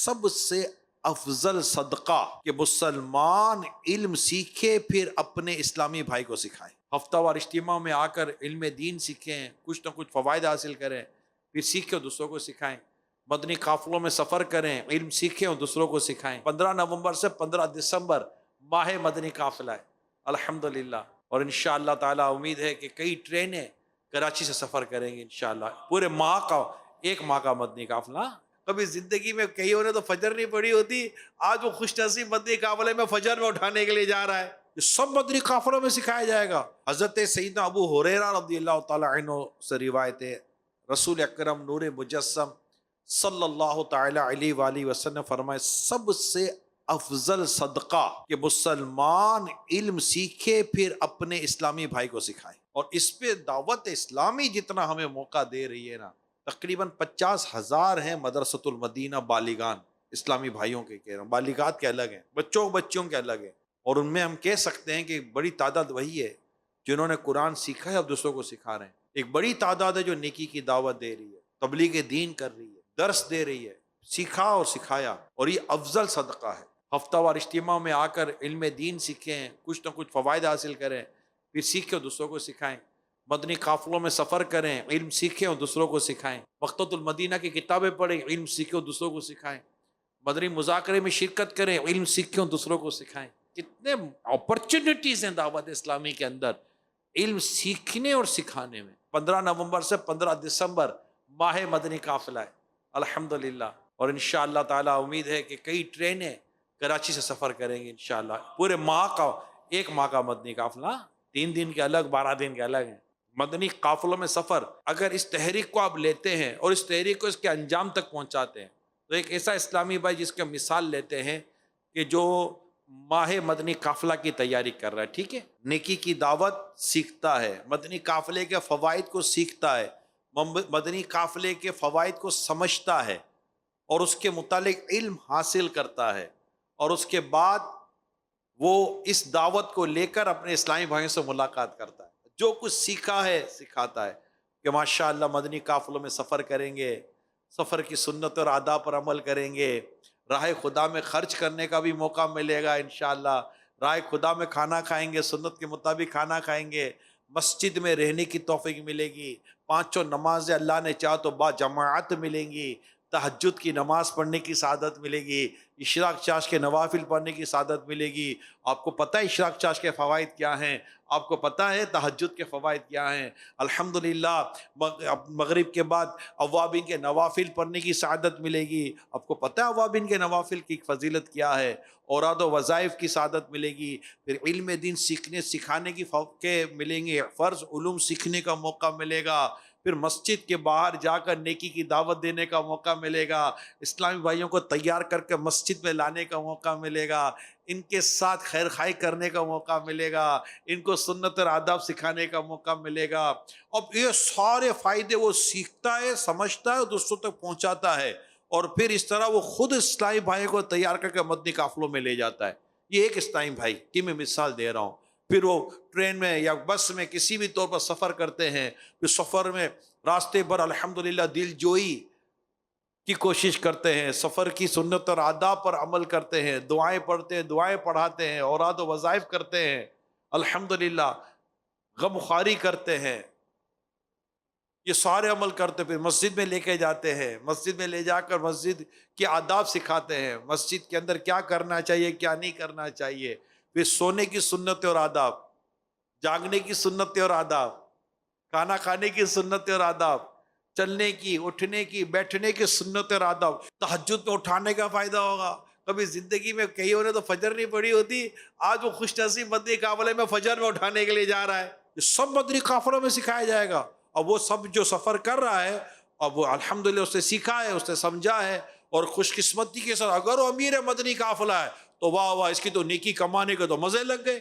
سب سے افضل صدقہ کہ مسلمان علم سیکھے پھر اپنے اسلامی بھائی کو سکھائے۔ ہفتہ وار اجتماع میں آ کر علم دین سیکھیں، کچھ نہ کچھ فوائد حاصل کریں، پھر سیکھ کے دوسروں کو سکھائیں۔ مدنی قافلوں میں سفر کریں، علم سیکھیں اور دوسروں کو سکھائیں۔ 15 نومبر سے 15 دسمبر ماہ مدنی قافلہ ہے الحمدللہ، اور انشاءاللہ تعالی امید ہے کہ کئی ٹرینیں کراچی سے سفر کریں گے انشاءاللہ۔ پورے ماہ کا، ایک ماہ کا مدنی قافلہ۔ کبھی زندگی میں کئیوں نے تو فجر نہیں پڑھی ہوتی، آج وہ خوش نصیب مدنی قافلے میں فجر میں اٹھانے کے لیے جا رہا ہے۔ یہ سب مدنی قافلوں میں سکھایا جائے گا۔ حضرت سیدنا ابو ہریرہ رضی اللہ تعالی عنہ سے روایت ہے، رسول اکرم نور مجسم صلی اللہ تعالی علیہ وآلہ وسلم فرمائے، سب سے افضل صدقہ کہ مسلمان علم سیکھے پھر اپنے اسلامی بھائی کو سکھائے۔ اور اس پہ دعوت اسلامی جتنا ہمیں موقع دے رہی ہے نا، تقریباً 50,000 ہیں مدرسۃ المدینہ بالغان، اسلامی بھائیوں کے کہہ رہا ہوں، بالغات کے الگ ہیں، بچوں کے الگ ہیں، اور ان میں ہم کہہ سکتے ہیں کہ بڑی تعداد وہی ہے جنہوں نے قرآن سیکھا ہے اور دوسروں کو سکھا رہے ہیں۔ ایک بڑی تعداد ہے جو نیکی کی دعوت دے رہی ہے، تبلیغ دین کر رہی ہے، درس دے رہی ہے، سیکھا اور سکھایا، اور یہ افضل صدقہ ہے۔ ہفتہ وار اجتماع میں آ کر علم دین سیکھیں، کچھ نہ کچھ فوائد حاصل کریں، پھر سیکھ کے دوسروں کو سکھائیں۔ مدنی قافلوں میں سفر کریں، علم سیکھیں اور دوسروں کو سکھائیں۔ مکتبۃ المدینہ کی کتابیں پڑھیں، علم سیکھیں اور دوسروں کو سکھائیں۔ مدنی مذاکرے میں شرکت کریں، علم سیکھیں اور دوسروں کو سکھائیں۔ کتنے اپرچونٹیز ہیں دعوت اسلامی کے اندر علم سیکھنے اور سکھانے میں۔ 15 نومبر سے 15 دسمبر ماہ مدنی قافلہ ہے الحمدللہ، اور انشاءاللہ تعالی امید ہے کہ کئی ٹرینیں کراچی سے سفر کریں گے انشاءاللہ۔ پورے ماہ کا، ایک ماہ کا مدنی قافلہ، 3 دن کے الگ، 12 دن کے الگ ہیں۔ مدنی قافلوں میں سفر، اگر اس تحریک کو آپ لیتے ہیں اور اس تحریک کو اس کے انجام تک پہنچاتے ہیں تو ایک ایسا اسلامی بھائی جس کا مثال لیتے ہیں کہ جو ماہ مدنی قافلہ کی تیاری کر رہا ہے، ٹھیک ہے، نیکی کی دعوت سیکھتا ہے، مدنی قافلے کے فوائد کو سیکھتا ہے، مدنی قافلے کے فوائد کو سمجھتا ہے اور اس کے متعلق علم حاصل کرتا ہے، اور اس کے بعد وہ اس دعوت کو لے کر اپنے اسلامی بھائیوں سے ملاقات کرتا ہے، جو کچھ سیکھا ہے سکھاتا ہے کہ ماشاءاللہ مدنی قافلوں میں سفر کریں گے، سفر کی سنت اور آداب پر عمل کریں گے، راہ خدا میں خرچ کرنے کا بھی موقع ملے گا انشاءاللہ، راہ خدا میں کھانا کھائیں گے، سنت کے مطابق کھانا کھائیں گے، مسجد میں رہنے کی توفیق ملے گی، 5 نمازیں اللہ نے چاہا تو با جماعت ملیں گی، تہجد کی نماز پڑھنے کی سعادت ملے گی، اشراق چاش کے نوافل پڑھنے کی سعادت ملے گی۔ آپ کو پتہ ہے اشراق چاش کے فوائد کیا ہیں؟ آپ کو پتہ ہے تہجد کے فوائد کیا ہیں؟ الحمدللہ مغرب کے بعد اوابین کے نوافل پڑھنے کی سعادت ملے گی۔ آپ کو پتہ ہے اوابین کے نوافل کی فضیلت کیا ہے؟ اوراد و وظائف کی سعادت ملے گی۔ پھر علم دین سیکھنے سکھانے کے ملیں گے، فرض علوم سیکھنے کا موقع ملے گا، پھر مسجد کے باہر جا کر نیکی کی دعوت دینے کا موقع ملے گا، اسلامی بھائیوں کو تیار کر کے مسجد میں لانے کا موقع ملے گا، ان کے ساتھ خیر خواہی کرنے کا موقع ملے گا، ان کو سنت اور آداب سکھانے کا موقع ملے گا۔ اب یہ سارے فائدے وہ سیکھتا ہے، سمجھتا ہے اور دوسروں تک پہنچاتا ہے، اور پھر اس طرح وہ خود اسلامی بھائیوں کو تیار کر کے مدنی قافلوں میں لے جاتا ہے۔ یہ ایک اسلامی بھائی کی میں مثال دے رہا ہوں۔ پھر وہ ٹرین میں یا بس میں کسی بھی طور پر سفر کرتے ہیں، پھر سفر میں راستے پر الحمدللہ دل جوئی کی کوشش کرتے ہیں، سفر کی سنت اور آداب پر عمل کرتے ہیں، دعائیں پڑھتے ہیں، دعائیں پڑھاتے ہیں، اوراد و وظائف کرتے ہیں، الحمدللہ غم خواری کرتے ہیں، یہ سارے عمل کرتے، پھر مسجد میں لے کے جاتے ہیں، مسجد میں لے جا کر مسجد کے آداب سکھاتے ہیں، مسجد کے اندر کیا کرنا چاہیے کیا نہیں کرنا چاہیے، پھر سونے کی سنت اور آداب، جاگنے کی سنت اور آداب، کھانا کھانے کی سنت اور آداب، چلنے کی، اٹھنے کی، بیٹھنے کی سنت اور آداب، تہجد میں اٹھانے کا فائدہ ہوگا۔ کبھی زندگی میں کئیوں نے تو فجر نہیں پڑھی ہوتی، آج وہ خوش نصیب مدنی قافلے میں فجر میں اٹھانے کے لیے جا رہا ہے۔ یہ سب مدنی قافلوں میں سکھایا جائے گا، اور وہ سب جو سفر کر رہا ہے اب وہ الحمدللہ اس نے سیکھا ہے، اس نے سمجھا ہے، اور خوش قسمتی کے ساتھ اگر وہ امیر مدنی قافلہ ہے تو واہ واہ، اس کی تو نیکی کمانے کے تو مزے لگ گئے۔